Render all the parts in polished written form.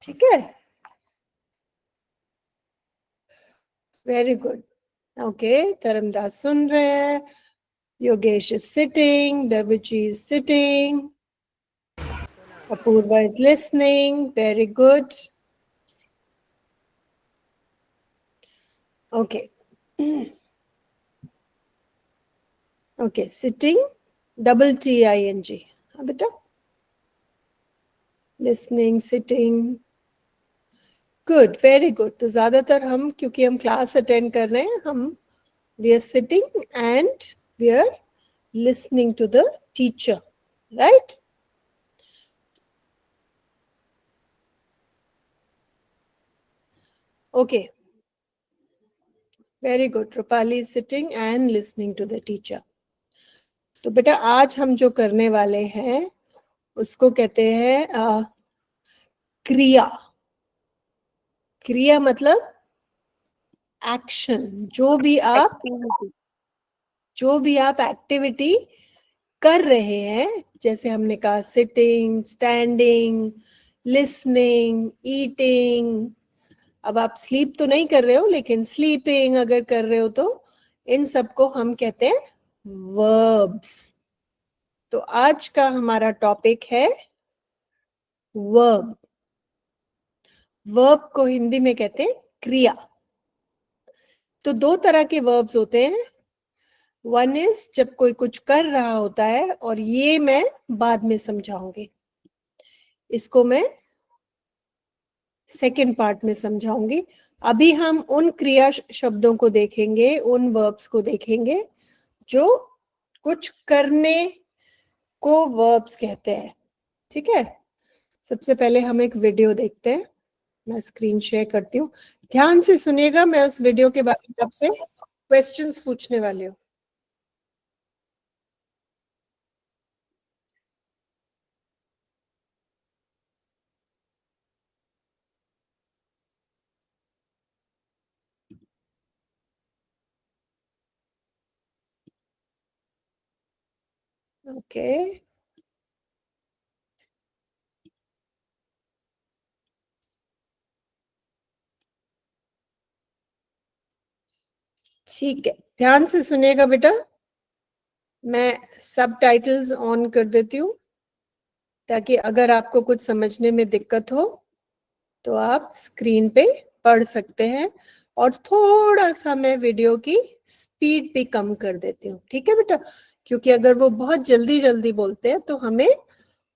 ठीक है, very good. Okay, Dharmdas सुन रहे हैं, Yogesh is sitting, Devji is sitting, Apoorva is listening, very good. Okay okay, sitting double TING, हाँ बेटा, listening, sitting, good, very good. तो ज्यादातर हम, क्योंकि हम क्लास अटेंड कर रहे हैं, हम we are sitting and we are listening to the teacher, right? Okay, very good. Rupali is sitting and listening to the teacher. तो बेटा आज हम जो करने वाले हैं उसको कहते हैं क्रिया। क्रिया मतलब एक्शन। जो भी आप एक्टिविटी कर रहे हैं, जैसे हमने कहा सिटिंग, स्टैंडिंग, लिसनिंग, ईटिंग। अब आप स्लीप तो नहीं कर रहे हो, लेकिन स्लीपिंग अगर कर रहे हो तो इन सबको हम कहते हैं वर्ब्स। तो आज का हमारा टॉपिक है वर्ब। वर्ब को हिंदी में कहते हैं क्रिया। तो दो तरह के वर्ब्स होते हैं। वन इज जब कोई कुछ कर रहा होता है, और ये मैं बाद में समझाऊंगी, इसको मैं सेकेंड पार्ट में समझाऊंगी। अभी हम उन क्रिया शब्दों को देखेंगे, उन वर्ब्स को देखेंगे जो कुछ करने को वर्ब्स कहते हैं। ठीक है, सबसे पहले हम एक वीडियो देखते हैं। मैं स्क्रीन शेयर करती हूँ, ध्यान से सुनिएगा। मैं उस वीडियो के बारे में आपसे क्वेश्चंस पूछने वाली हूँ। ओके, ठीक है, ध्यान से सुनिएगा बेटा। मैं सब टाइटल्स ऑन कर देती हूँ ताकि अगर आपको कुछ समझने में दिक्कत हो तो आप स्क्रीन पे पढ़ सकते हैं। और थोड़ा सा मैं वीडियो की स्पीड भी कम कर देती हूँ, ठीक है बेटा, क्योंकि अगर वो बहुत जल्दी जल्दी बोलते हैं तो हमें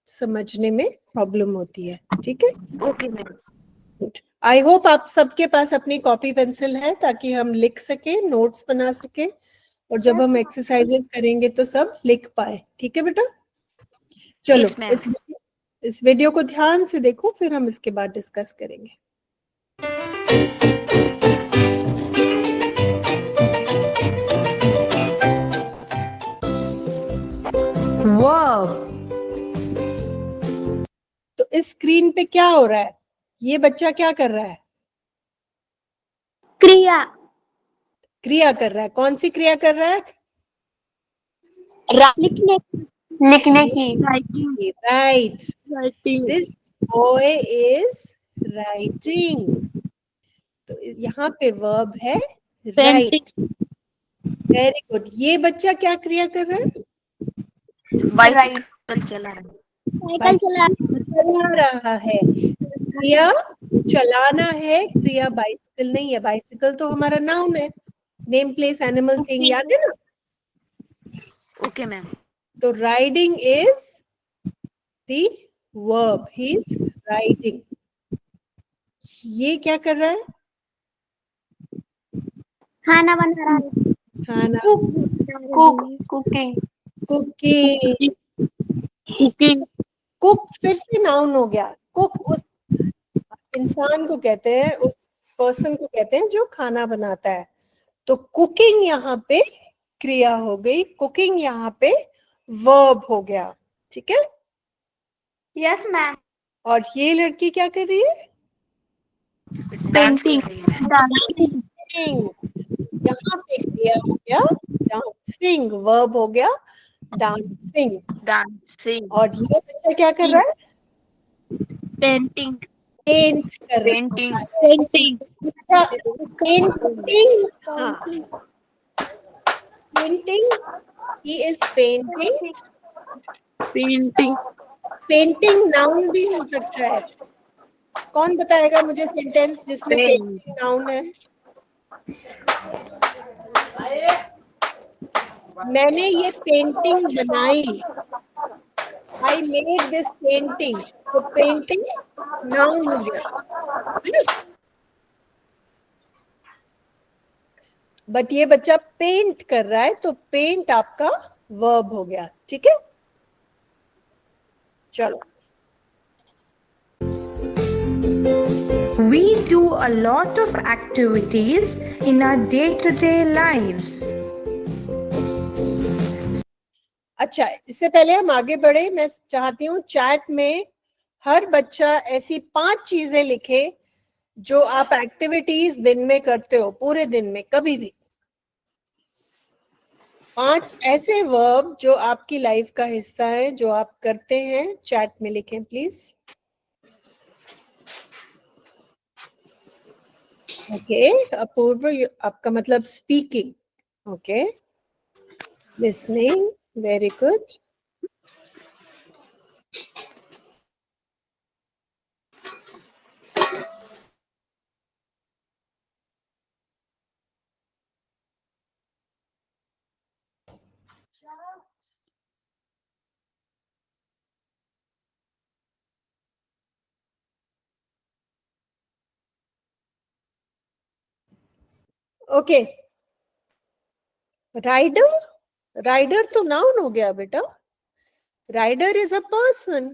समझने में प्रॉब्लम होती है। ठीक है, ओके मैम। आई होप आप सबके पास अपनी कॉपी पेंसिल है ताकि हम लिख सके, नोट्स बना सके, और जब हम एक्सरसाइजेस करेंगे तो सब लिख पाए। ठीक है बेटा, चलो Yes, ma'am. इस वीडियो को ध्यान से देखो, फिर हम इसके बाद डिस्कस करेंगे। वर्ब। तो इस स्क्रीन पे क्या हो रहा है? ये बच्चा क्या कर रहा है? क्रिया। क्रिया कर रहा है। कौन सी क्रिया कर रहा है? लिखने की। Right, this boy is writing. तो यहाँ पे वर्ब है राइट। Very good. ये बच्चा क्या क्रिया कर रहा है? बाइसिकल चला रहा है। साइकिल चला रहा है। क्रिया चलाना है, क्रिया बाइसिकल नहीं है। बाइसिकल तो हमारा नाउन है, नेम प्लेस एनिमल थिंग, याद है ना? Okay ma'am. तो riding is the verb, he is riding. ये क्या कर रहा है? खाना बना रहा है। खाना, कुकिंग। कुकिंग। कुक फिर से नाउन हो गया। कुक उस इंसान को कहते हैं, उस पर्सन को कहते हैं जो खाना बनाता है। तो कुकिंग यहाँ पे क्रिया हो गई, कुकिंग यहाँ पे वर्ब हो गया। ठीक है, यस मैम। और ये लड़की क्या कर रही है? डांस कर रही है। डांसिंग। यहाँ पे क्रिया हो गया डांसिंग, वर्ब हो गया डांसिंग। डांसिंग। और ये बच्चा क्या कर रहा है? पेंटिंग। पेंट कर रहा पेंटिंग है। पेंटिंग अच्छा, पेंटिंग, हाँ, painting, he is painting। Painting painting noun भी हो सकता है। कौन बताएगा मुझे सेंटेंस जिसमें पेंटिंग नाउन है? मैंने ये पेंटिंग बनाई, आई मेड दिस पेंटिंग, तो पेंटिंग नाउन हो गया, है ना? बट ये बच्चा पेंट कर रहा है, तो पेंट आपका वर्ब हो गया, ठीक है? चलो, We do a lot of activities in our day-to-day lives. अच्छा, इससे पहले हम आगे बढ़े, मैं चाहती हूँ चैट में हर बच्चा ऐसी 5 चीजें लिखे जो आप एक्टिविटीज दिन में करते हो, पूरे दिन में कभी भी। 5 ऐसे वर्ब जो आपकी लाइफ का हिस्सा है, जो आप करते हैं, चैट में लिखें प्लीज। ओके, अपूर्व, आपका मतलब speaking, okay, listening, very good. Okay, rider, rider तो नाउन हो गया बेटा। Rider is a person.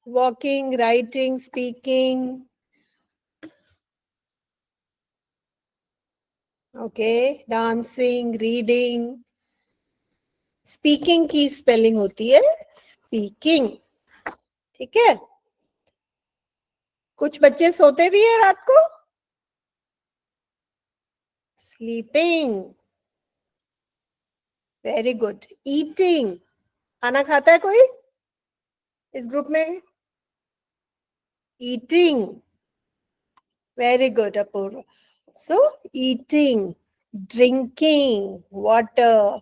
Walking, writing, speaking, okay, dancing, reading. Speaking की स्पेलिंग होती है स्पीकिंग, ठीक है? कुछ बच्चे सोते भी है रात को, स्लीपिंग, वेरी गुड। ईटिंग, खाना खाता है कोई इस ग्रुप में? Eating, very good Apurva. So eating, drinking water,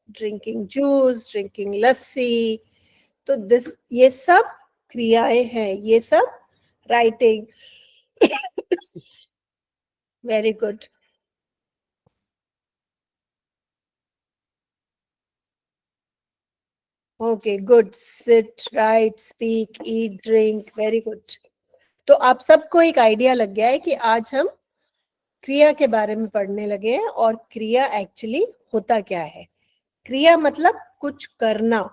drinking juice, drinking lassi, तो दिस, ये सब क्रियाएं हैं, ये सब writing, very good. Okay, good. Sit, write, speak, eat, drink, very good. तो आप सबको एक आइडिया लग गया है कि आज हम क्रिया के बारे में पढ़ने लगे हैं, और क्रिया एक्चुअली होता क्या है। क्रिया मतलब कुछ करना,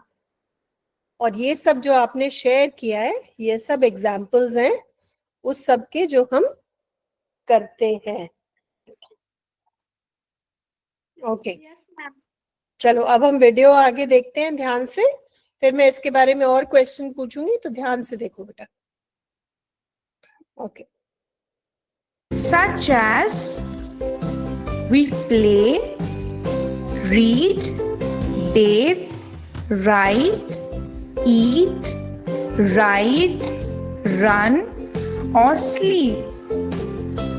और ये सब जो आपने शेयर किया है, ये सब एग्जाम्पल्स हैं उस सब के जो हम करते हैं। Okay, yes ma'am. चलो अब हम वीडियो आगे देखते हैं ध्यान से, फिर मैं इसके बारे में और क्वेश्चन पूछूंगी, तो ध्यान से देखो बेटा। Okay, such as we play, read, bathe, write, eat, ride, run, or sleep.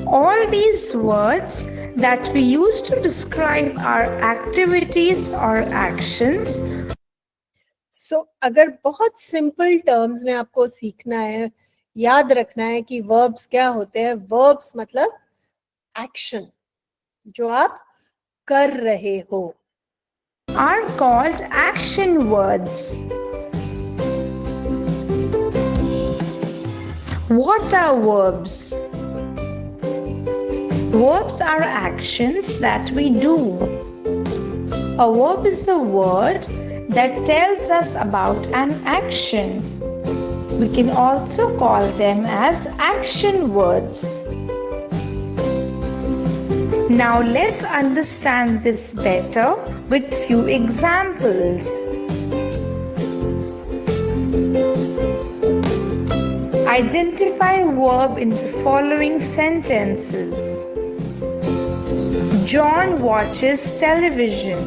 All these words that we use to describe our activities or actions. सो अगर बहुत सिंपल टर्म्स में आपको सीखना है, याद रखना है कि वर्ब्स क्या होते हैं। वर्ब्स मतलब एक्शन, जो आप कर रहे हो, Are called action words. What are verbs? Verbs are actions that we do. A verb is a word that tells us about an action. We can also call them as action words. Now let's understand this better with few examples. Identify verb in the following sentences. John watches television.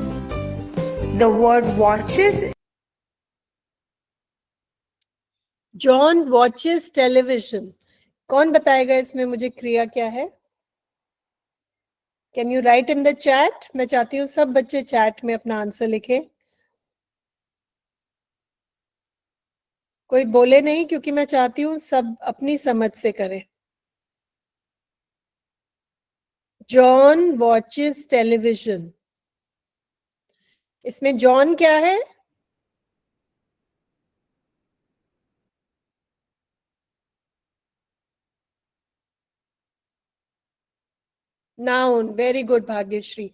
The word watches John watches television. कौन बताएगा इसमें मुझे क्रिया क्या है? Can you right in the chat? मैं चाहती हूँ सब बच्चे चैट में अपना आंसर लिखें. कोई बोले नहीं, क्योंकि मैं चाहती हूँ सब अपनी समझ से करें. John watches television. इसमें जॉन क्या है? Noun. Very good Bhagyashree.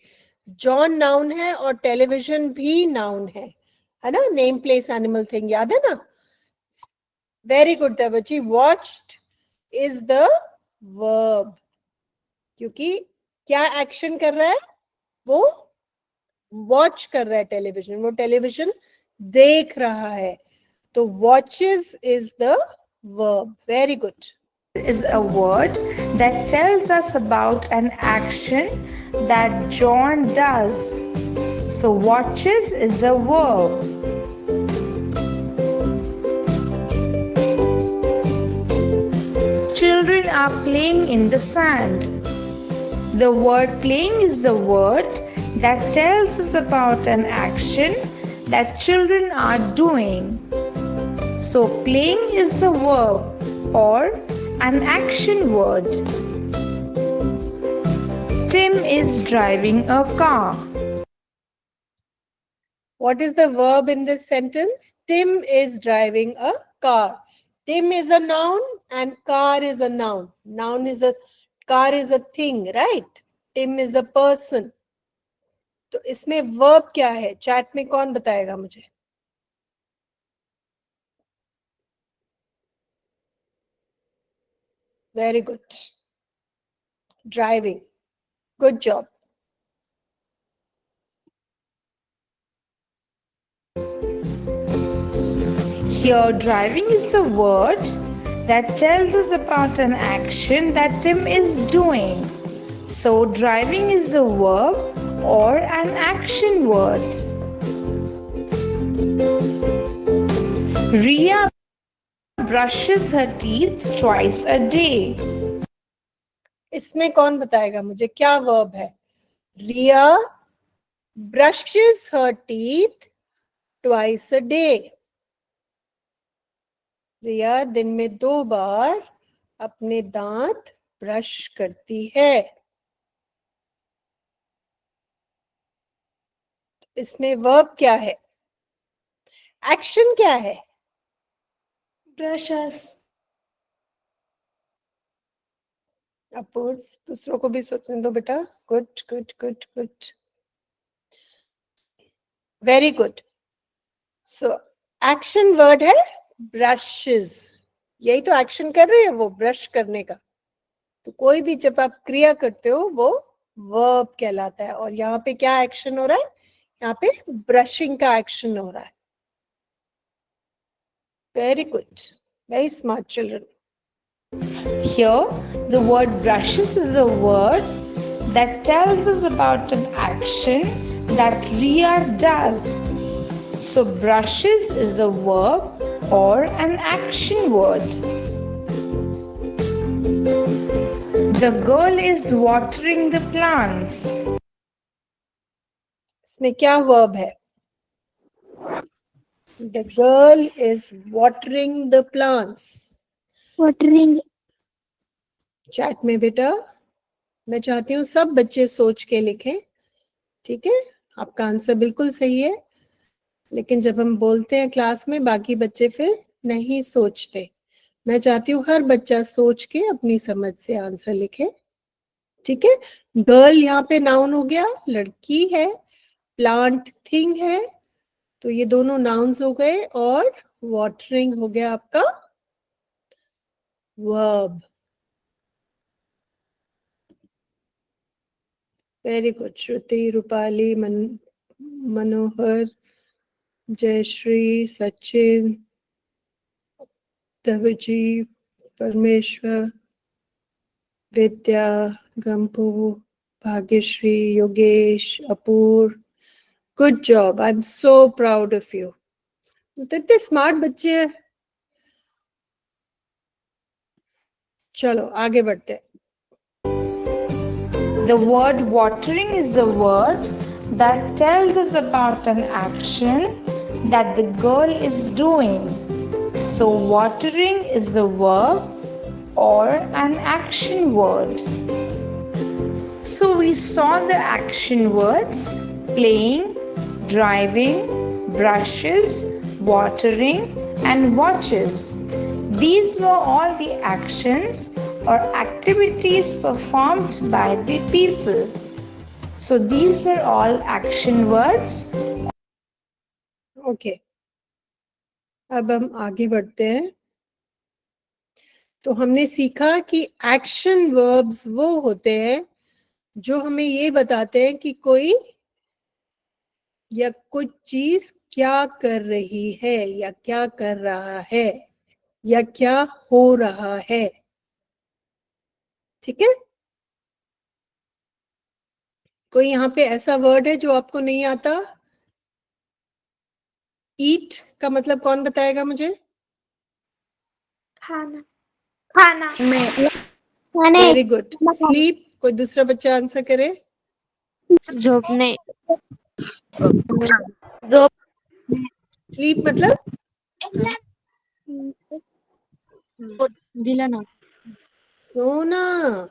John noun है और टेलीविजन भी नाउन है ना? नेम प्लेस एनिमल थिंग, याद है ना? Very good Devji. Watched is the verb, क्योंकि क्या एक्शन कर रहा है? वो वॉच कर रहा है टेलीविजन, वो टेलीविजन देख रहा है. तो watches is the verb. Very good. Is a word that tells us about an action that John does. So watches is a verb. Children are playing in the sand. The word playing is the word that tells us about an action that children are doing. So playing is the verb or an action word. Tim is driving a car. What is the verb in this sentence? Tim is driving a car. Tim is a noun and car is a noun. Car is a thing, right? Tim is a person. तो इसमें verb क्या है? Chat में कौन बताएगा मुझे? Very good. Driving. Good job. Here, driving is the word that tells us about an action that Tim is doing. So, driving is a verb or an action word. Ria brushes her teeth twice a day. इसमें कौन बताएगा मुझे क्या verb है? Ria brushes her teeth twice a day. रिया दिन में 2 बार अपने दांत ब्रश करती है. इसमें वर्ब क्या है? एक्शन क्या है? Brushes. अपूर्व, दूसरों को भी सोचने दो बेटा. Good good good good. Very good. So action word है ब्रशेस. यही तो एक्शन कर रही है वो, ब्रश करने का. तो कोई भी जब आप क्रिया करते हो वो वर्ब कहलाता है. और यहाँ पे क्या एक्शन हो रहा है? यहाँ पे ब्रशिंग का एक्शन हो रहा है. Very good. Very smart children. Here, the word brushes is a word that tells us about an action that Ria does. So, brushes is a verb or an action word. The girl is watering the plants. इसमें क्या verb है? The girl is watering the plants. watering, chat में बेटा मैं चाहती हूँ सब बच्चे सोच के लिखें. ठीक है, आपका आंसर बिल्कुल सही है, लेकिन जब हम बोलते हैं क्लास में बाकी बच्चे फिर नहीं सोचते. मैं चाहती हूँ हर बच्चा सोच के अपनी समझ से आंसर लिखे. ठीक है. गर्ल यहाँ पे नाउन हो गया, लड़की है. प्लांट थिंग है, तो ये दोनों नाउन्स हो गए. और वाटरिंग हो गया आपका verb. Very good. Shruti, Rupali, Manohar, Jayashree, Sachin, Devji, Parmeshwar, Vidya, Gampu, Bhagyashree, Yogesh, Apur. Good job. I am so proud of you. इतने स्मार्ट बच्चे हैं. चलो आगे बढ़ते हैं. The word watering is the word that tells us about an action that the girl is doing. So, watering is the verb or an action word. So, we saw the action words playing, driving, brushes, watering, and watches. These were all the actions or activities performed by the people. So, these were all action words. Okay, अब हम आगे बढ़ते हैं. तो हमने सीखा कि action verbs वो होते हैं जो हमें ये बताते हैं कि कोई या कुछ चीज क्या कर रही है या क्या कर रहा है या क्या हो रहा है. ठीक है. कोई यहाँ पे ऐसा वर्ड है जो आपको नहीं आता? ईट का मतलब कौन बताएगा मुझे? खाना खाना वेरी गुड. स्लीप, कोई दूसरा बच्चा आंसर करे. झोपने स्लीप मतलब दिला ना सोना.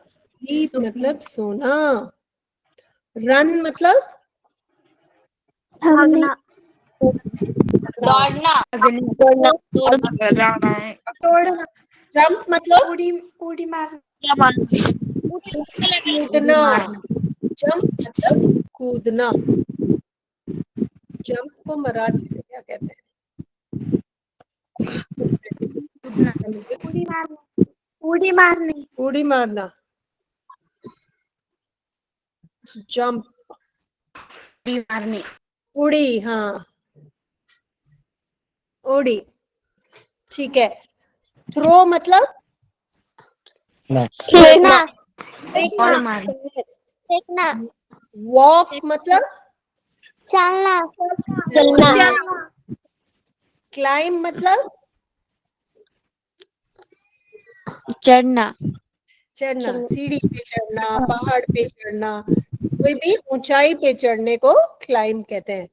स्लीप मतलब सोना. रन मतलब भागना दौड़ना जंप मतलब उड़ी मारना कूदना. जंप मतलब कूदना. जंप को मराठी में क्या कहते हैं? उड़ी मारनी उड़ी मारना. जंप, उड़ी. हाँ, उड़ी. ठीक है. थ्रो मतलब फेंकना फेंकना. वॉक मतलब चलना क्लाइम मतलब चढ़ना चढ़ना. सीढ़ी पे चढ़ना, पहाड़ पे चढ़ना, कोई भी ऊंचाई पे चढ़ने को क्लाइम कहते हैं.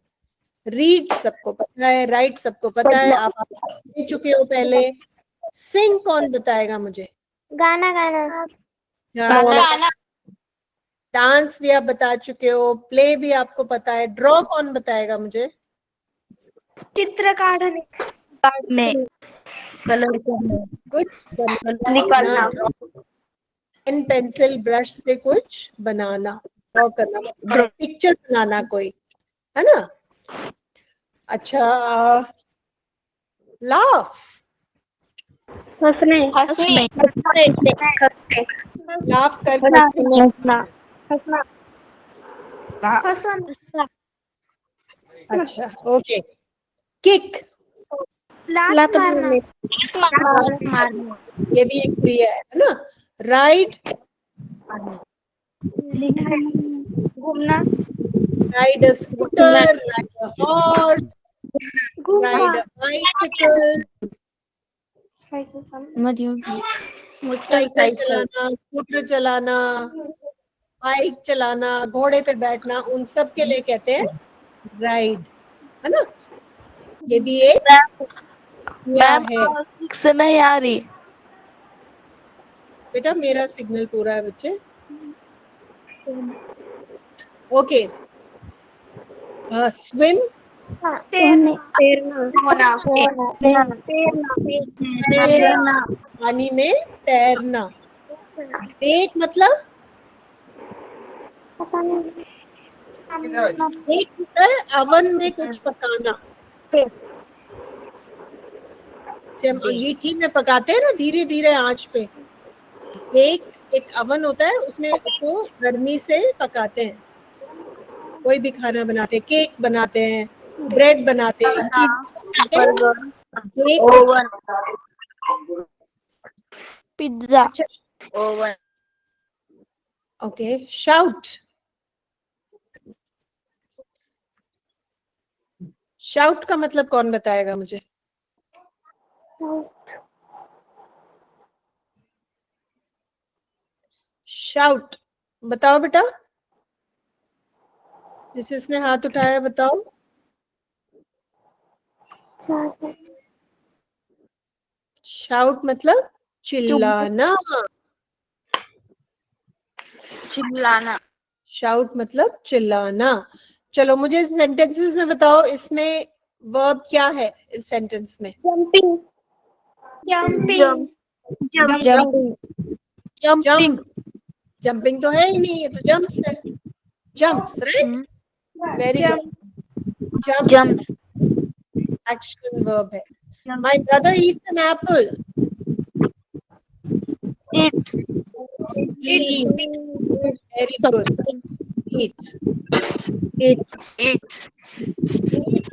रीड सबको पता है, राइट सबको पता है, आप दे चुके हो पहले. सिंग कौन बताएगा मुझे? गाना डांस भी आप बता चुके हो, प्ले भी आपको पता है. ड्रॉ कौन बताएगा मुझे? चित्र काढ़ने कुछ निकालना. पेन पेंसिल ब्रश से कुछ बनाना, ड्रॉ करना, पिक्चर बनाना कोई, है ना. अच्छा, लाफ. हंसने लाफ करके अच्छा. ओके. किक, लात मारना ये भी एक क्रिया है ना. राइड, घूमना ride a scooter, ride a horse, ride a bicycle. Cycle चलाना, स्कूटर चलाना, बाइक चलाना, घोड़े पे बैठना, उन सब के लिए कहते हैं राइड, है ना. ये भी एक क्रिया है. से नहीं आ रही बेटा मेरा सिग्नल पूरा है बच्चे. ओके. स्विम, पानी में तैरना. बेक मतलब बेक होता है अवन में कुछ पकाना. जैसे हम अंगीठी में पकाते हैं ना धीरे धीरे आंच पे. बेक एक अवन होता है, उसमें उसको गर्मी से पकाते हैं. कोई भी खाना बनाते हैं, केक बनाते हैं, ब्रेड बनाते हैं, बेक. पिज्जा अच्छा. ओके. शाउट, शाउट का मतलब कौन बताएगा मुझे? शाउट, बताओ बेटा, जिसने हाथ उठाया बताओ। शाउट मतलब चिल्लाना, चिल्लाना। शाउट मतलब चिल्लाना। चलो मुझे सेंटेंसेस में बताओ, इसमें वर्ब क्या है इस सेंटेंस में? Jumping. Jumping. Jumping. Jump, jumping तो है ही नहीं, ये तो जंप्स है, jumps, right, very good. Jump jumps. Action verb है। My brother eats an apple, eats. Eat, very good, eat. Eats.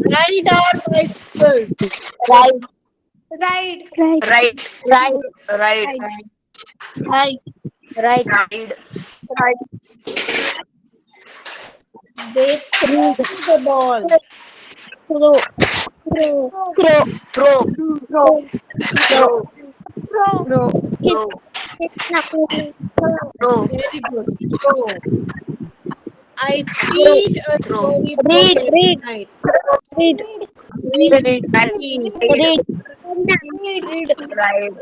Ride our bicycles, ride. Ride. Right. Ride. Ride. Right. Right. Ride. Ride. They throw the ball, throw. Throw. Throw. Throw. Throw. Throw. Throw, throw. Very good, throw. I read a throw. storybook read. every night. Read. Read, read. read. Read. Read. Ride.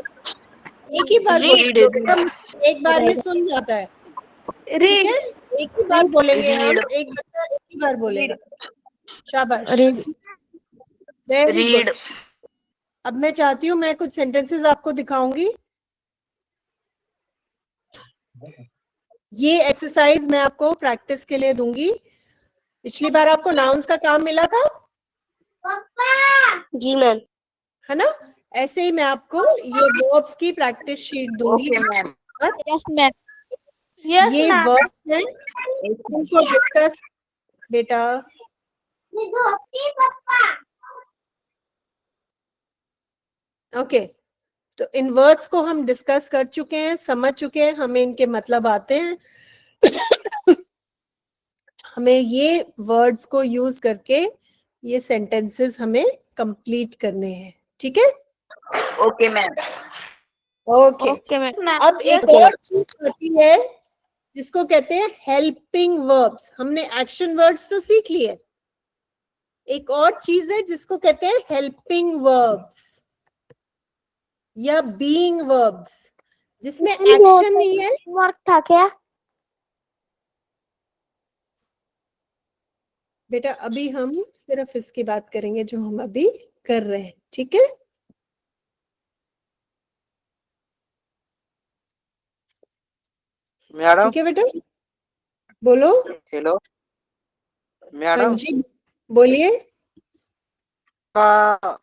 एक ही बार read. बोलो बेटा, एक बार में सुन जाता है, ठीक Read. है? एक ही बार बोलेंगे हम, रीड। एक बच्चा एक ही बार बोलेगा। शाबाश, रीड। Very good. रीड। अब मैं चाहती हूँ, मैं कुछ सेंटेंसेस आपको दिखाऊंगी। ये एक्सरसाइज मैं आपको प्रैक्टिस के लिए दूंगी। पिछली बार आपको नाउन्स का काम मिला था, जी मैम। है ना? ऐसे ही मैं आपको ये वर्ब्स की प्रैक्टिस शीट दूंगी। Okay ma'am. और यस मैम। ये वर्ब्स हैं, उनको डिस्कस बेटा। ओके, तो इन वर्ड्स को हम डिस्कस कर चुके हैं, समझ चुके हैं, हमें इनके मतलब आते हैं। हमें ये वर्ड्स को यूज करके ये सेंटेंसेस हमें कंप्लीट करने हैं, ठीक है? Okay ma'am. Okay, okay ma'am. अब एक और चीज आती है जिसको कहते हैं हेल्पिंग वर्ब्स। हमने एक्शन वर्ड्स तो सीख लिए, एक और चीज है जिसको कहते हैं हेल्पिंग वर्ब्स या बीइंग वर्ब्स, जिसमें एक्शन नहीं है। वर्क था क्या? बेटा अभी हम सिर्फ इसकी बात करेंगे जो हम अभी कर रहे हैं, ठीक है? मैडम, ठीक है बेटा, बोलो। हेलो हाँ मैडम जी, बोलिए। का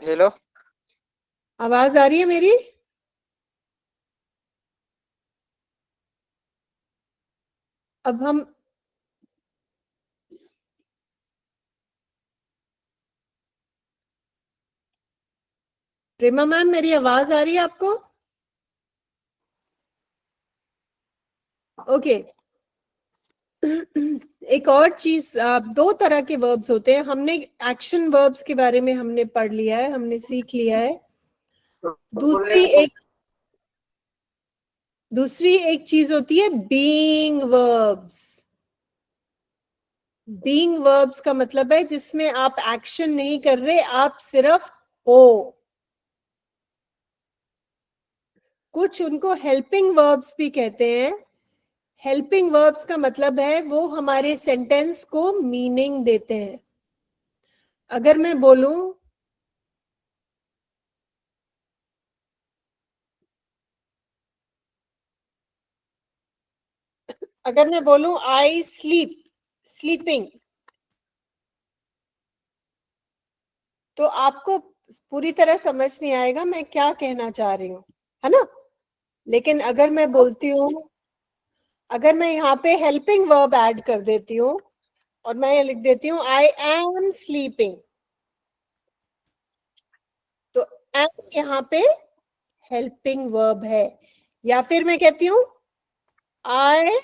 हेलो आवाज आ रही है मेरी? अब हम प्रेमा मैम, मेरी आवाज आ रही है आपको? ओके। एक और चीज, दो तरह के वर्ब्स होते हैं। हमने एक्शन वर्ब्स के बारे में हमने पढ़ लिया है, हमने सीख लिया है। दूसरी एक चीज होती है बीइंग वर्ब्स। बीइंग वर्ब्स का मतलब है जिसमें आप एक्शन नहीं कर रहे, आप सिर्फ हो। कुछ उनको हेल्पिंग वर्ब्स भी कहते हैं। हेल्पिंग वर्ब्स का मतलब है वो हमारे सेंटेंस को मीनिंग देते हैं। अगर मैं बोलूं आई स्लीप, स्लीपिंग, तो आपको पूरी तरह समझ नहीं आएगा मैं क्या कहना चाह रही हूँ, है ना? लेकिन अगर मैं बोलती हूँ, अगर मैं यहाँ पे हेल्पिंग वर्ब ऐड कर देती हूँ और मैं ये लिख देती हूँ आई एम स्लीपिंग, तो एम यहाँ पे हेल्पिंग वर्ब है। या फिर मैं कहती हूँ आई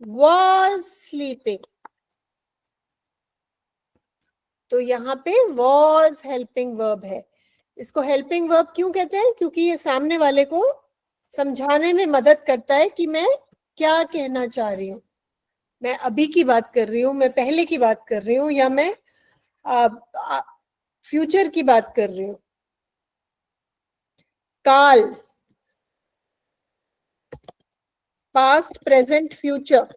was sleeping, तो यहाँ पे was हेल्पिंग वर्ब है। इसको हेल्पिंग वर्ब क्यों कहते हैं? क्योंकि ये सामने वाले को समझाने में मदद करता है कि मैं क्या कहना चाह रही हूँ। मैं अभी की बात कर रही हूँ, मैं पहले की बात कर रही हूँ, या मैं फ्यूचर की बात कर रही हूँ। काल, पास्ट, प्रेजेंट, फ्यूचर,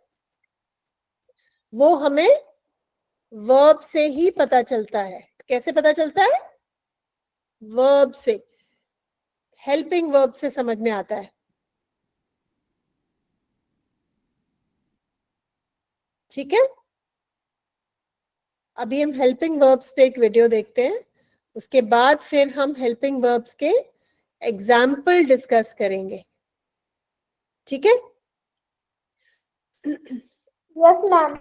वो हमें वर्ब से ही पता चलता है। कैसे पता चलता है? वर्ब से, हेल्पिंग वर्ब से समझ में आता है। ठीक है, अभी हम हेल्पिंग वर्ब्स पे एक वीडियो देखते हैं, उसके बाद फिर हम हेल्पिंग वर्ब्स के एग्जाम्पल डिस्कस करेंगे। ठीक है, यस मैम।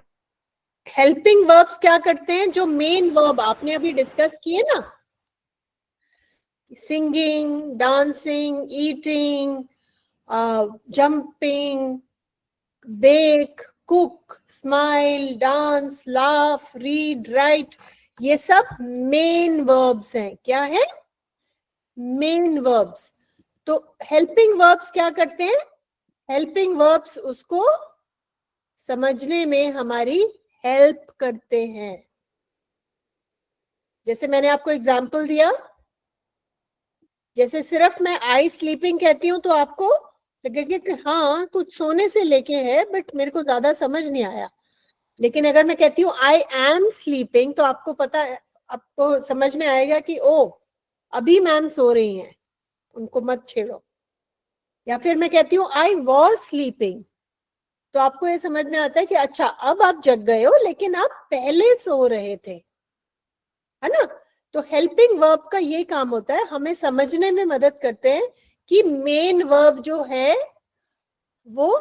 हेल्पिंग वर्ब्स क्या करते हैं? जो मेन वर्ब आपने अभी डिस्कस किए ना, singing, dancing, eating, jumping, bake, cook, smile, dance, laugh, read, write, ये सब मेन वर्ब्स हैं। क्या है? Main verbs. तो हेल्पिंग वर्ब्स क्या करते हैं? हेल्पिंग वर्ब्स उसको समझने में हमारी हेल्प करते हैं। जैसे मैंने आपको एग्जांपल दिया, जैसे सिर्फ मैं आई स्लीपिंग कहती हूँ तो आपको लगेगा कि हाँ कुछ सोने से लेके है, बट मेरे को ज्यादा समझ नहीं आया। लेकिन अगर मैं कहती हूँ आई एम स्लीपिंग, तो आपको पता है, आपको समझ में आएगा कि ओ अभी मैम सो रही हैं, उनको मत छेड़ो। या फिर मैं कहती हूँ आई वॉज स्लीपिंग, तो आपको ये समझ में आता है कि अच्छा अब आप जग गए हो, लेकिन आप पहले सो रहे थे, है ना। तो हेल्पिंग वर्ब का ये काम होता है, हमें समझने में मदद करते हैं कि मेन वर्ब जो है वो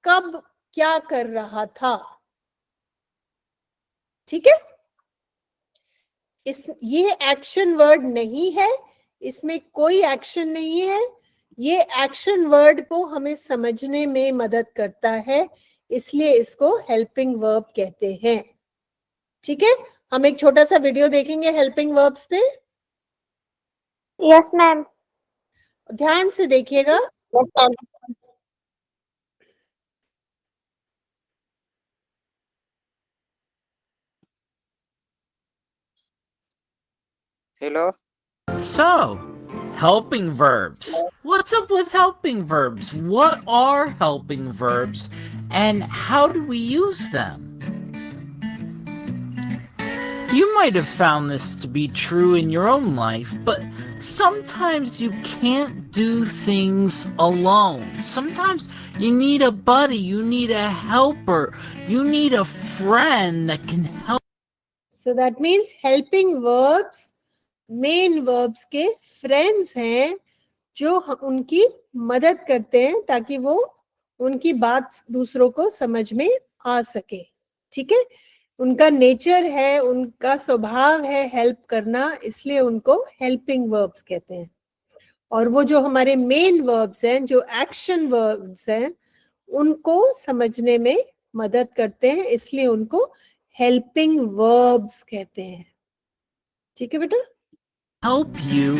कब क्या कर रहा था। ठीक है, ये एक्शन वर्ड नहीं है, इसमें कोई एक्शन नहीं है, ये एक्शन वर्ड को हमें समझने में मदद करता है, इसलिए इसको हेल्पिंग वर्ब कहते हैं। ठीक है, हम एक छोटा सा वीडियो देखेंगे हेल्पिंग वर्ब्स पे, यस मैम। ध्यान से देखिएगा। Yes ma'am. Hello. So, helping verbs. What's up with helping verbs? What are helping verbs and how do we use them? You might have found this to be true in your own life, but sometimes you can't do things alone. Sometimes you need a buddy, you need a helper, you need a friend that can help. So that means helping verbs main verbs के friends हैं, जो उनकी मदद करते हैं ताकि वो उनकी बात दूसरों को समझ में आ सके। ठीक है, उनका नेचर है, उनका स्वभाव है हेल्प करना, इसलिए उनको हेल्पिंग वर्ब्स कहते हैं। और वो जो हमारे मेन वर्ब्स हैं, जो एक्शन वर्ब्स हैं, उनको समझने में मदद करते हैं, इसलिए उनको हेल्पिंग वर्ब्स कहते हैं। ठीक है बेटा, help you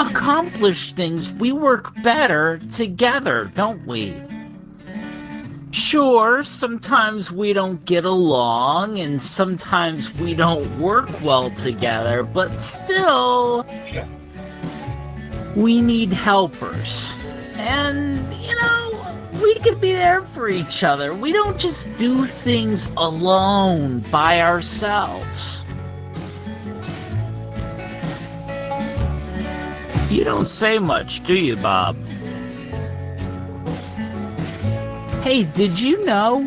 accomplish things. We work better together, don't we? Sure, sometimes we don't get along and sometimes we don't work well together, but still, we need helpers. And, you know, we could be there for each other. We don't just do things alone by ourselves. You don't say much, do you, Bob? Hey, did you know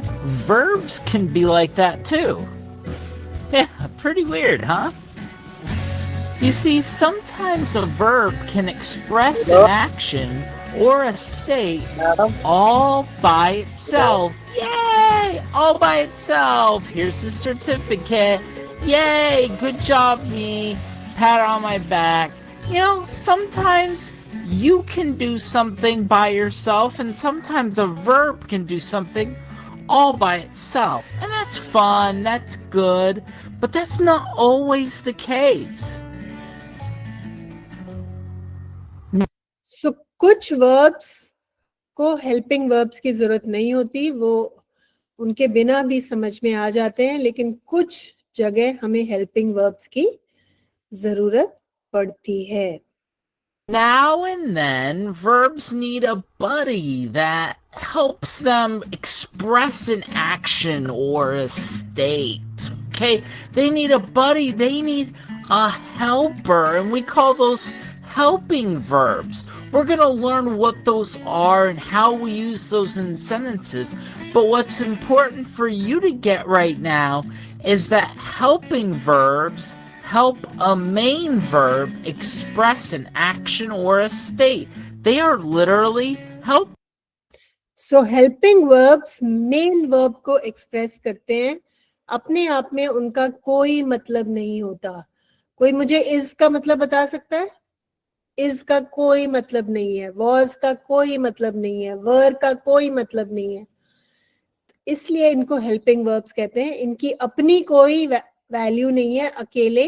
verbs can be like that too? Yeah, pretty weird, huh? You see, sometimes a verb can express an action or a state all by itself. Yay! All by itself. Here's the certificate. Yay! Good job, me. Pat on my back. You know, sometimes you can do something by yourself, and sometimes a verb can do something all by itself. And that's fun, that's good, but that's not always the case. So कुछ verbs को helping verbs की जरूरत नहीं होती, वो उनके बिना भी समझ में आ जाते हैं, लेकिन कुछ जगह हमें हेल्पिंग वर्ब्स की जरूरत पड़ती है. Now and then, verbs need a buddy that helps them express an action or a state. Okay? They need a buddy, they need a helper, and we call those helping verbs. We're going to learn what those are and how we use those in sentences. But what's important for you to get right now is that helping verbs help a main verb express an action or a state. They are literally help. So helping verbs main verb को express करते हैं. अपने आप में उनका कोई मतलब नहीं होता. कोई मुझे is का मतलब बता सकता है? is का कोई मतलब नहीं है. was का कोई मतलब नहीं है. were का कोई मतलब नहीं है. इसलिए इनको helping verbs कहते हैं. इनकी अपनी कोई वैल्यू नहीं है अकेले,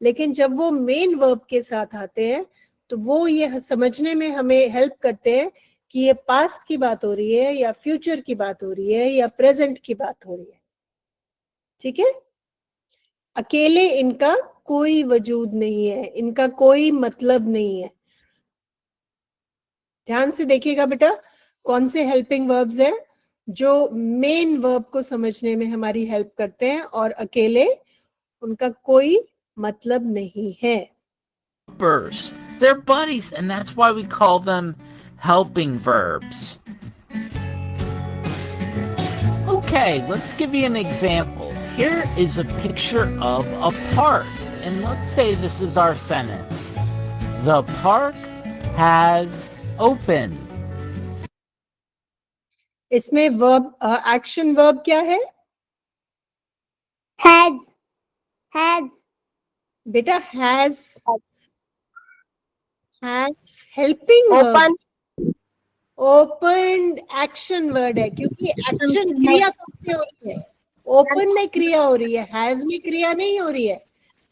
लेकिन जब वो मेन वर्ब के साथ आते हैं तो वो ये समझने में हमें हेल्प करते हैं कि ये पास्ट की बात हो रही है या फ्यूचर की बात हो रही है या प्रेजेंट की बात हो रही है. ठीक है? अकेले इनका कोई वजूद नहीं है, इनका कोई मतलब नहीं है. ध्यान से देखिएगा बेटा, कौन से हेल्पिंग वर्ब्स हैं जो मेन वर्ब को समझने में हमारी हेल्प करते हैं और अकेले उनका कोई मतलब नहीं है. They're buddies, and that's why we call them helping verbs. Okay, let's give you an example. Here is a picture of a park, and let's say this is our sentence. The park has opened. इसमें verb action verb क्या है Has. बेटा? has helping verb. Open action word है, क्योंकि action क्रिया कब से हो रही है? ओपन में क्रिया हो रही है, हैज में क्रिया नहीं हो रही है.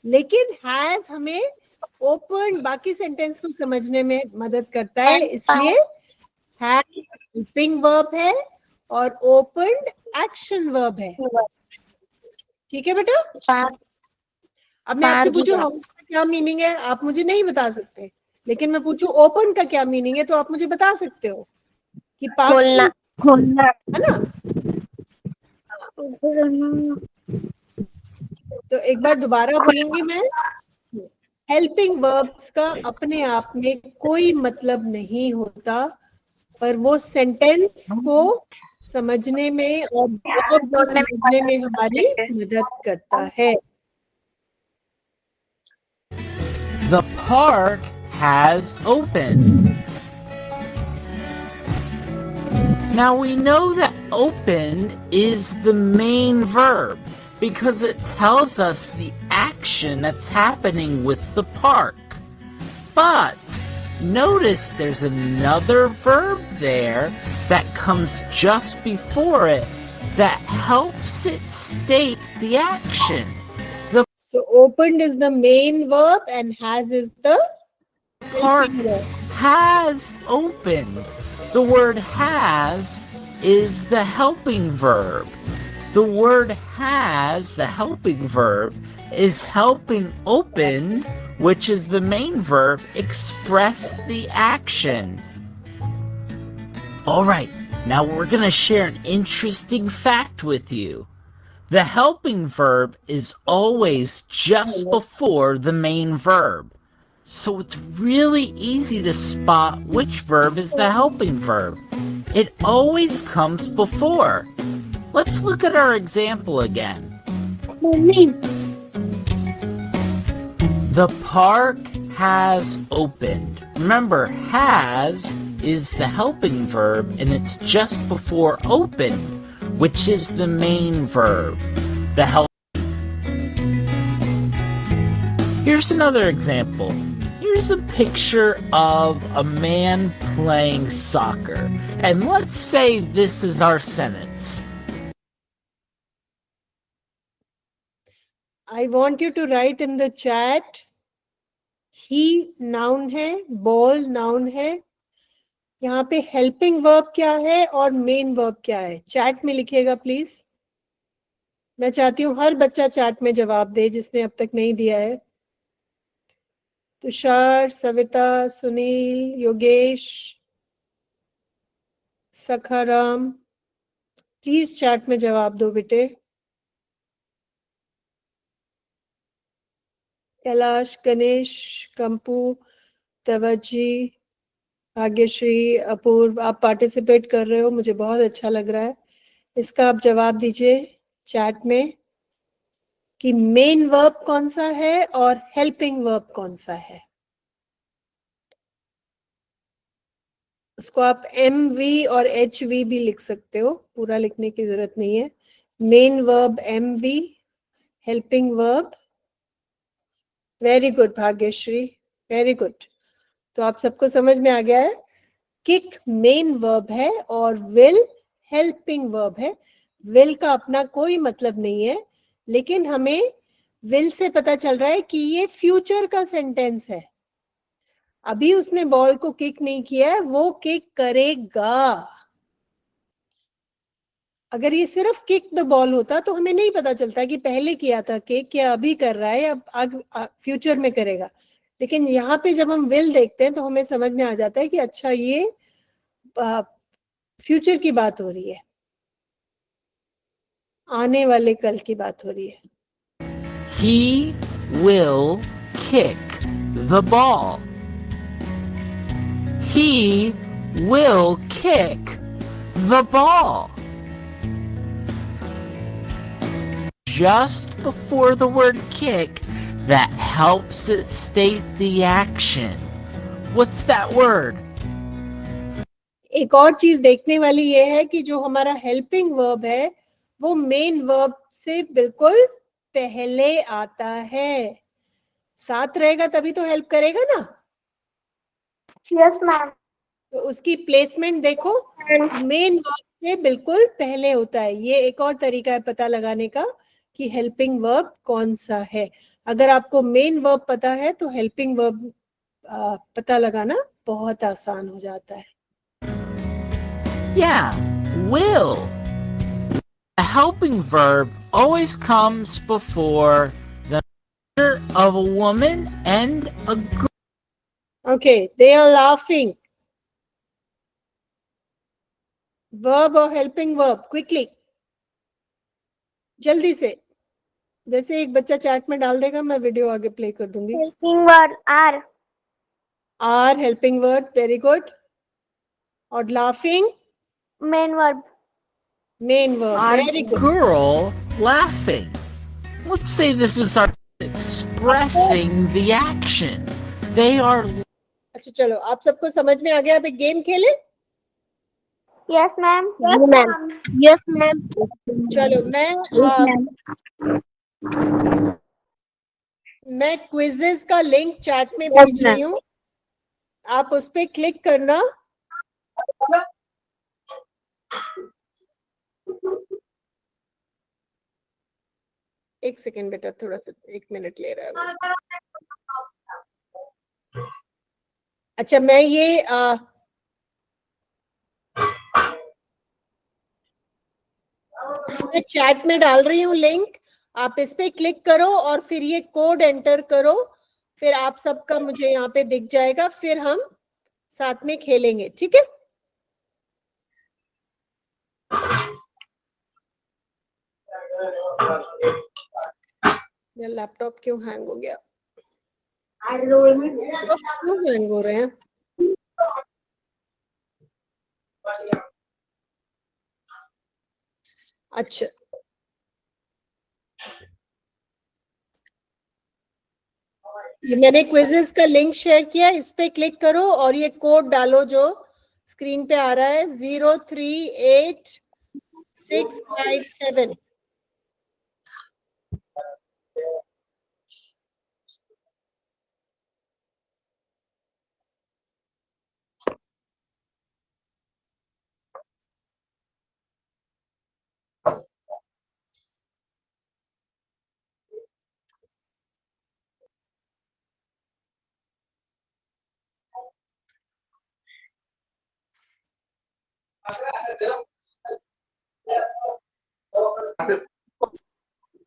लेकिन हैज हमें ओपन बाकी सेंटेंस को समझने में मदद करता है, इसलिए हैज हेल्पिंग वर्ब है और ओपन एक्शन वर्ब है. ठीक है बेटा? अब मैं आपसे पूछूं हाउस का क्या मीनिंग है, आप मुझे नहीं बता सकते, लेकिन मैं पूछूं ओपन का क्या मीनिंग है तो आप मुझे बता सकते हो कि खोलना है ना. तो एक बार दोबारा बोलूंगी मैं, हेल्पिंग वर्ब्स का अपने आप में कोई मतलब नहीं होता, पर वो सेंटेंस को समझने में और वर्ब को समझने में हमारी मदद करता है. The park has opened. Now we know that opened is the main verb because it tells us the action that's happening with the park. But notice there's another verb there that comes just before it that helps it state the action. So opened is the main verb and has is the Park helping verb. has opened. The word has is the helping verb. The word has, the helping verb, is helping open, which is the main verb, express the action. All right, now we're going to share an interesting fact with you. The helping verb is always just before the main verb. So it's really easy to spot which verb is the helping verb. It always comes before. Let's look at our example again. The park has opened. Remember, has is the helping verb and it's just before open, which is the main verb. The help. Here's another example. Here's a picture of a man playing soccer. And let's say this is our sentence. I want you to write in the chat, he noun है, ball noun है, यहाँ पे helping verb क्या है और main verb क्या है, chat में लिखिएगा प्लीज। मैं चाहती हूँ हर बच्चा चैट में जवाब दे जिसने अब तक नहीं दिया है। तुषार, सविता, सुनील, योगेश, सखाराम, प्लीज चैट में जवाब दो बेटे। कैलाश, गणेश, कंपू, तवजी, भाग्यश्री, अपूर्व, आप पार्टिसिपेट कर रहे हो, मुझे बहुत अच्छा लग रहा है। इसका आप जवाब दीजिए चैट में कि मेन वर्ब कौन सा है और हेल्पिंग वर्ब कौन सा है। उसको आप एम वी और एच वी भी लिख सकते हो, पूरा लिखने की जरूरत नहीं है। Main verb M V, helping verb, very good Bhagyashree, very good. तो आप सबको समझ में आ गया है, किक मेन वर्ब है और विल हेल्पिंग वर्ब है। विल का अपना कोई मतलब नहीं है, लेकिन हमें विल से पता चल रहा है कि ये फ्यूचर का सेंटेंस है। अभी उसने बॉल को किक नहीं किया है, वो किक करेगा। अगर ये सिर्फ किक द बॉल होता तो हमें नहीं पता चलता कि पहले किया था किक या अभी कर रहा है या फ्यूचर में करेगा। लेकिन यहाँ पे जब हम विल देखते हैं तो हमें समझ में आ जाता है कि अच्छा ये फ्यूचर की बात हो रही है, आने वाले कल की बात हो रही है। He will kick the ball. He will kick the ball. Just before the word kick, that helps it state the action. What's that word? एक और चीज देखने वाली ये है कि जो हमारा हेल्पिंग वर्ब है वो मेन वर्ब से बिल्कुल पहले आता है। साथ रहेगा तभी तो हेल्प करेगा ना। Yes, ma'am. तो उसकी प्लेसमेंट देखो, मेन वर्ब से बिल्कुल पहले होता है। ये एक और तरीका है पता लगाने का कि हेल्पिंग वर्ब कौन सा है। अगर आपको मेन वर्ब पता है तो हेल्पिंग वर्ब पता लगाना बहुत आसान हो जाता है। Yeah, will. A helping verb always comes before the gender of a woman and a girl. Okay, they are laughing. Verb और helping verb, quickly. जल्दी से, जैसे एक बच्चा चैट में डाल देगा मैं वीडियो आगे प्ले कर दूंगी। Helping word are. Are helping word, very good. और laughing, Main verb. main verb, very good. Girl laughing. Let's say this is our expressing the action. They are. अच्छा चलो, आप सबको समझ में आ गया। अब एक गेम खेलें। Yes, ma'am. Yes, ma'am. Yes, ma'am. चलो ma'am. मैं क्विजेस का लिंक चैट में Yes, भेज ma'am. रही हूँ, आप उस पर क्लिक करना। एक सेकेंड बेटा, थोड़ा सा 1 मिनट ले रहा है वो। अच्छा मैं ये मैं चैट में डाल रही हूँ लिंक, आप इस पे क्लिक करो और फिर ये कोड एंटर करो, फिर आप सबका मुझे यहाँ पे दिख जाएगा, फिर हम साथ में खेलेंगे, ठीक है। मेरा लैपटॉप क्यों हैंग हो गया, क्यों हैंग हो रहे हैं। अच्छा ये मैंने क्विजेस का लिंक शेयर किया, इस पे क्लिक करो और ये कोड डालो जो स्क्रीन पे आ रहा है 038657।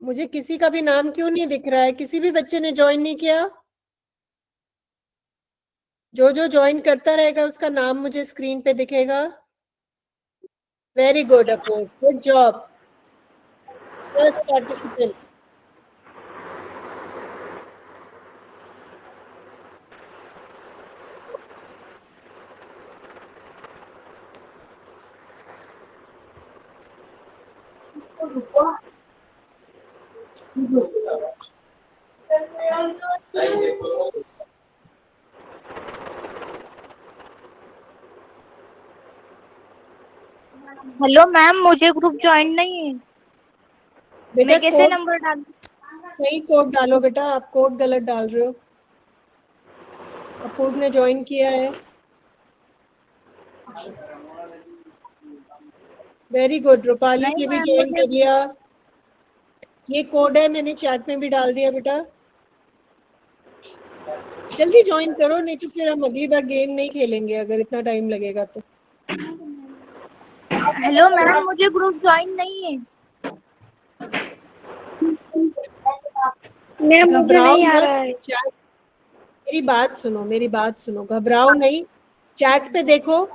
मुझे किसी का भी नाम क्यों नहीं दिख रहा है? किसी भी बच्चे ने ज्वाइन नहीं किया? जो जो ज्वाइन करता रहेगा उसका नाम मुझे स्क्रीन पे दिखेगा। वेरी गुड अपोज, good job, first participant. Hello ma'am, मुझे ग्रुप ज्वाइन नहीं है। बेटा मैं कैसे कोड नंबर डालूं? सही कोड डालो बेटा, आप कोड गलत डाल रहे हो। अपूर्व ने ज्वाइन किया है। वेरी गुड, रूपाली नहीं ने भी मैम, ज्वाइन मुझे कर लिया। ये कोड है, मैंने चैट में भी डाल दिया बेटा। जल्दी ज्वाइन करो, नहीं तो फिर हम अगली बार गेम नहीं खेलेंगे अगर इतना टाइम लगेगा तो। हेलो मैम, मुझे ग्रुप ज्वाइन नहीं है। मैम मुझे घबराओ नहीं आ मत, रहा है। चैट, मेरी बात सुनो, मेरी बात सुनो, घबराओ नहीं। चैट पे देखो,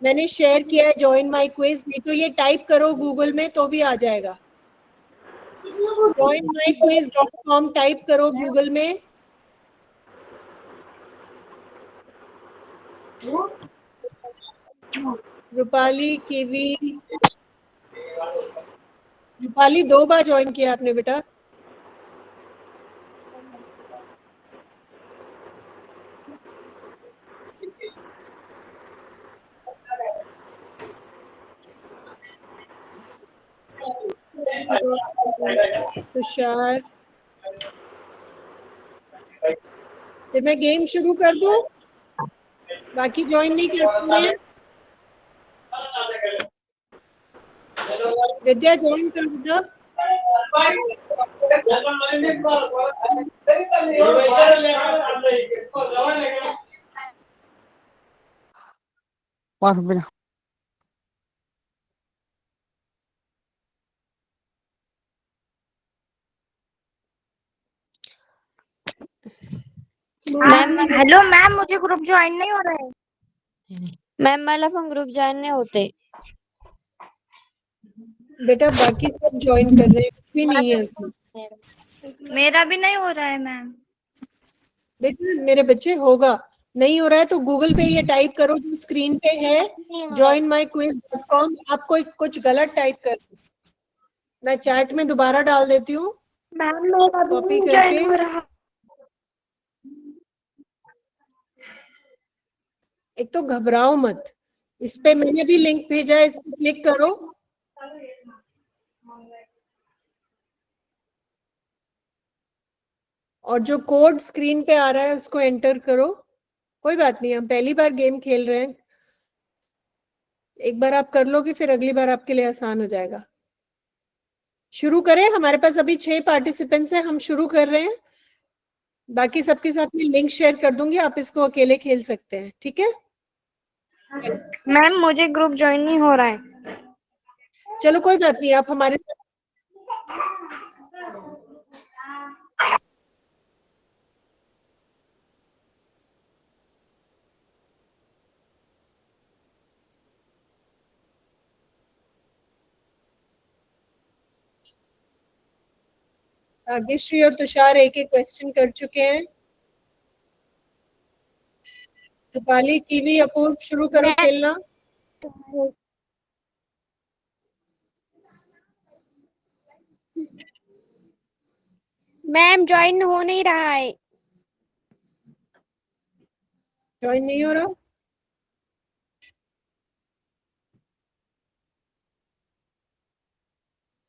मैंने शेयर किया है ज्वाइन माय क्विज, नहीं तो ये टाइप करो गूगल में तो भी आ जाएगा। joinmyquiz.com टाइप करो गूगल में। रूपाली कीवी, रूपाली 2 बार ज्वाइन किया आपने बेटा। तुषार, फिर मैं गेम शुरू कर दूं? बाकी ज्वाइन नहीं कर पा रहे हैं? विद्या ज्वाइन कर बेटा। मैम हेलो मैम, मुझे ग्रुप ज्वाइन नहीं हो रहा है। मैम मला पण ग्रुप ज्वाइन नहीं होते। बेटा बाकी सब ज्वाइन कर रहे हैं, कुछ भी नहीं है उसमें। मेरा भी नहीं हो रहा है मैम। बेटा मेरे बच्चे होगा, नहीं हो रहा है तो गूगल पे ये टाइप करो जो स्क्रीन पे है, joinmyquiz.com। आपको कुछ गलत टाइप कर, मैं चैट में दोबारा डाल देती हूँ मैम मेरा भी कॉपी नहीं करके। ज्वाइन हो रहा। एक तो घबराओ मत, इस पे मैंने भी लिंक भेजा है, इस पे क्लिक करो। और जो कोड स्क्रीन पे आ रहा है उसको एंटर करो। कोई बात नहीं, हम पहली बार गेम खेल रहे हैं, एक बार आप कर लोगे फिर अगली बार आपके लिए आसान हो जाएगा। शुरू करें, हमारे पास अभी 6 पार्टिसिपेंट्स हैं, हम शुरू कर रहे हैं। बाकी सबके साथ में लिंक शेयर कर दूंगी, आप इसको अकेले खेल सकते हैं, ठीक है? मैम मुझे ग्रुप ज्वाइन नहीं हो रहा है। चलो कोई बात नहीं, आप हमारे साथ भाग्यश्री और तुषार एक एक क्वेश्चन कर चुके हैं। रूपाली, कीवी, अपूर्व शुरू करो खेलना। मैम ज्वाइन हो नहीं रहा है। ज्वाइन नहीं हो रहा?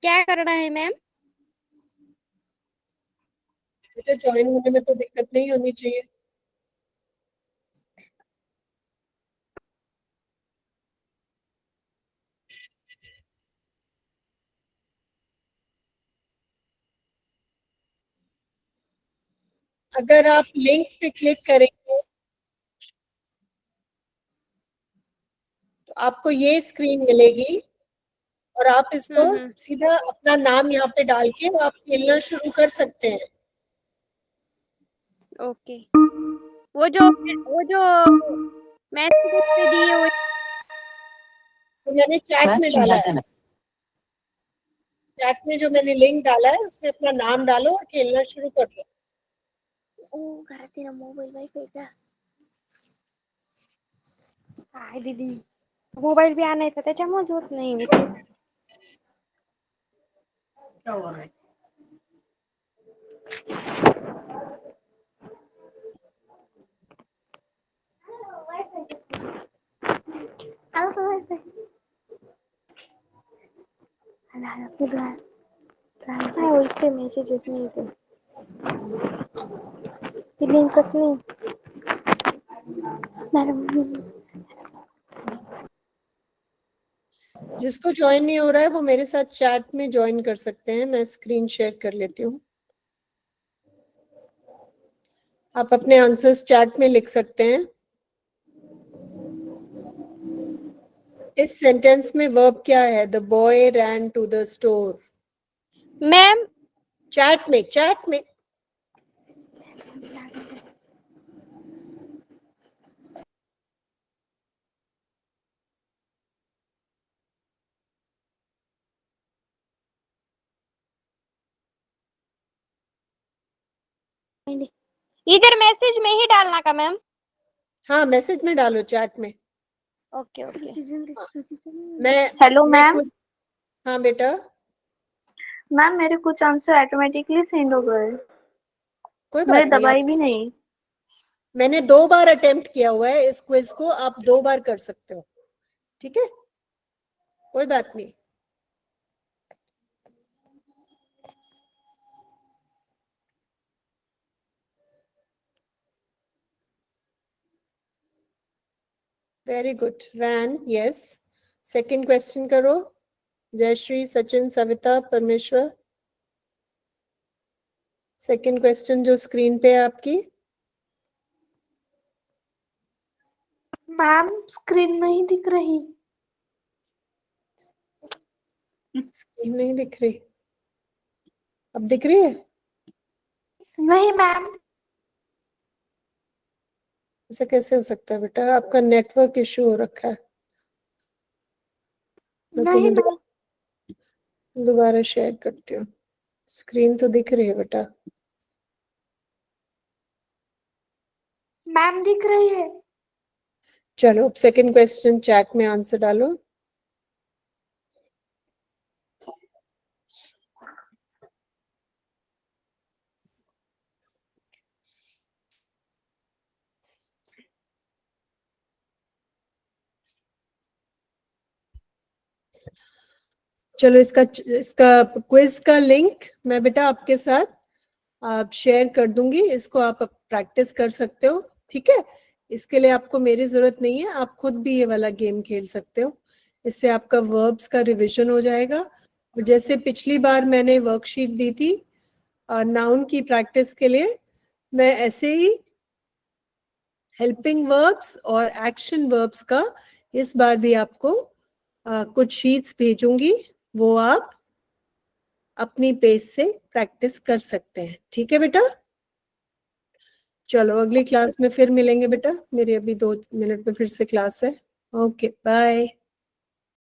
क्या करना है मैम? बेटा ज्वाइन होने में तो दिक्कत नहीं होनी चाहिए। अगर आप लिंक पे क्लिक करेंगे तो आपको ये स्क्रीन मिलेगी और आप इसको सीधा अपना नाम यहाँ पे डाल के आप खेलना शुरू कर सकते हैं। ओके। वो जो मैसेज पे दिए हुए तो मैंने चैट में डाला है, चैट में जो मैंने लिंक डाला है उसमें अपना नाम डालो और खेलना शुरू कर दो। ओ घरात मोबाईल वाईफाय का काय दीदी मोबाईल बी आणायचा त्याच्यामुळेच होत नाही मी तेच काय होते मेसेजेस नाही येते ती लिंकच नाही जिसको ज्वाइन नहीं हो रहा है वो मेरे साथ चैट में ज्वाइन कर सकते हैं, मैं स्क्रीन शेयर कर लेती हूँ। आप अपने आंसर्स चैट में लिख सकते हैं। इस सेंटेंस में वर्ब क्या है? The boy ran to the store. Ma'am chat में इधर मैसेज में ही डालना का मैम? हाँ, मैसेज में डालो चैट में। Okay okay. मैं हेलो मैं मैम। खुद हाँ बेटा, मैम मेरे कुछ आंसर ऑटोमेटिकली सेंड हो गए, कोई मैंने बात नहीं। दबाई भी नहीं। मैंने 2 बार अटेम्प्ट किया हुआ है इस क्विज को, आप 2 बार कर सकते हो, ठीक है, कोई बात नहीं। वेरी गुड, रैन, यस। सेकंड क्वेश्चन करो। जयश्री, सचिन, सविता, परमेश्वर। सेकंड क्वेश्चन जो स्क्रीन पे है आपकी। मैम स्क्रीन नहीं दिख रही। स्क्रीन नहीं दिख रही, अब दिख रही है? नहीं मैम। ऐसा कैसे हो सकता है बेटा? आपका नेटवर्क इशू हो रखा है। नहीं मैम। दोबारा शेयर करती हूँ। स्क्रीन तो दिख रही है बेटा। मैम दिख रही है। चलो अब सेकंड क्वेश्चन चैट में आंसर डालो। चलो इसका क्विज का लिंक मैं बेटा आपके साथ आप शेयर कर दूंगी, इसको आप प्रैक्टिस कर सकते हो, ठीक है। इसके लिए आपको मेरी जरूरत नहीं है, आप खुद भी ये वाला गेम खेल सकते हो। इससे आपका वर्ब्स का रिवीजन हो जाएगा। और जैसे पिछली बार मैंने वर्कशीट दी थी नाउन की प्रैक्टिस के लिए, मैं ऐसे ही हेल्पिंग वर्ब्स और एक्शन वर्ब्स का इस बार भी आपको कुछ शीट्स भेजूंगी, वो आप अपनी पेज से प्रैक्टिस कर सकते हैं, ठीक है बेटा। चलो अगली क्लास में फिर मिलेंगे बेटा, मेरी अभी 2 मिनट में फिर से क्लास है। Okay bye.